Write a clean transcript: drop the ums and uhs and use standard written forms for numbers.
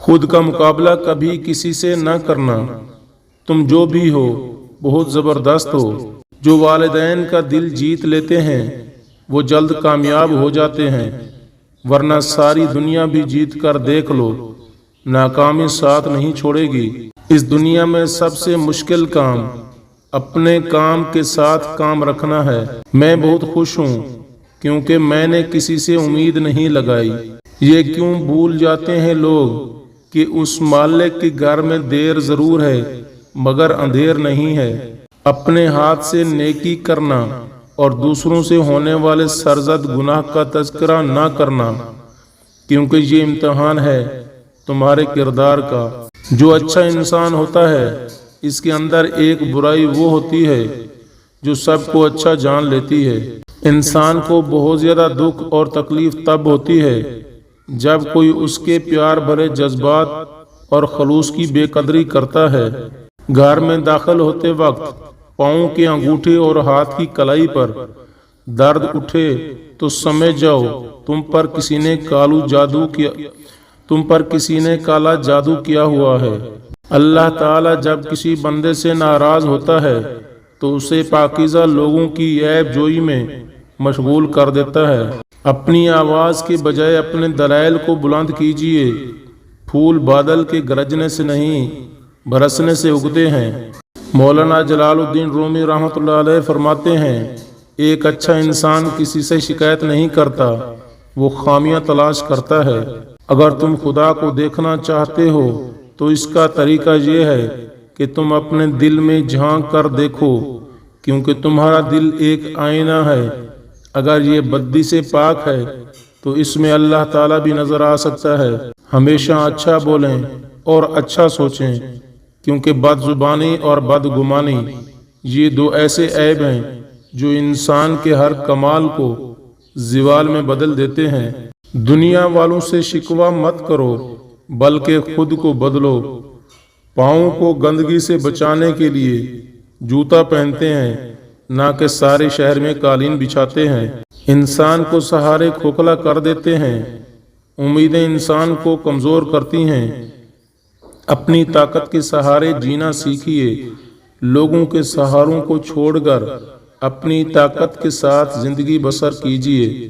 خود کا مقابلہ کبھی کسی سے نہ کرنا، تم جو بھی ہو بہت زبردست ہو۔ جو والدین کا دل جیت لیتے ہیں وہ جلد کامیاب ہو جاتے ہیں، ورنہ ساری دنیا بھی جیت کر دیکھ لو، ناکامی ساتھ نہیں چھوڑے گی۔ اس دنیا میں سب سے مشکل کام اپنے کام کے ساتھ کام رکھنا ہے۔ میں بہت خوش ہوں کیونکہ میں نے کسی سے امید نہیں لگائی۔ یہ کیوں بھول جاتے ہیں لوگ کہ اس مالک کے گھر میں دیر ضرور ہے مگر اندھیر نہیں ہے۔ اپنے ہاتھ سے نیکی کرنا اور دوسروں سے ہونے والے سرزد گناہ کا تذکرہ نہ کرنا، کیونکہ یہ امتحان ہے تمہارے کردار کا۔ جو اچھا انسان ہوتا ہے اس کے اندر ایک برائی وہ ہوتی ہے جو سب کو اچھا جان لیتی ہے۔ انسان کو بہت زیادہ دکھ اور تکلیف تب ہوتی ہے جب کوئی اس کے پیار بھرے جذبات اور خلوص کی بے قدری کرتا ہے۔ گھر میں داخل ہوتے وقت پاؤں کے انگوٹھے اور ہاتھ کی کلائی پر درد اٹھے تو سمجھ جاؤ تم پر کسی نے کالا جادو کیا ہوا ہے۔ اللہ تعالیٰ جب کسی بندے سے ناراض ہوتا ہے تو اسے پاکیزہ لوگوں کی عیب جوئی میں مشغول کر دیتا ہے۔ اپنی آواز کے بجائے اپنے دلائل کو بلند کیجیے۔ پھول بادل کے گرجنے سے نہیں برسنے سے اگتے ہیں۔ مولانا جلال الدین رومی رحمۃ اللہ علیہ فرماتے ہیں، ایک اچھا انسان کسی سے شکایت نہیں کرتا، وہ خامیاں تلاش کرتا ہے۔ اگر تم خدا کو دیکھنا چاہتے ہو تو اس کا طریقہ یہ ہے کہ تم اپنے دل میں جھانک کر دیکھو، کیونکہ تمہارا دل ایک آئینہ ہے۔ اگر یہ بدی سے پاک ہے تو اس میں اللہ تعالیٰ بھی نظر آ سکتا ہے۔ ہمیشہ اچھا بولیں اور اچھا سوچیں، کیونکہ بد زبانی اور بد گمانی یہ دو ایسے عیب ہیں جو انسان کے ہر کمال کو زوال میں بدل دیتے ہیں۔ دنیا والوں سے شکوہ مت کرو بلکہ خود کو بدلو۔ پاؤں کو گندگی سے بچانے کے لیے جوتا پہنتے ہیں، نہ کہ سارے شہر میں قالین بچھاتے ہیں۔ انسان کو سہارے کھوکھلا کر دیتے ہیں، امیدیں انسان کو کمزور کرتی ہیں۔ اپنی طاقت کے سہارے جینا سیکھیے، لوگوں کے سہاروں کو چھوڑ کر اپنی طاقت کے ساتھ زندگی بسر کیجیے۔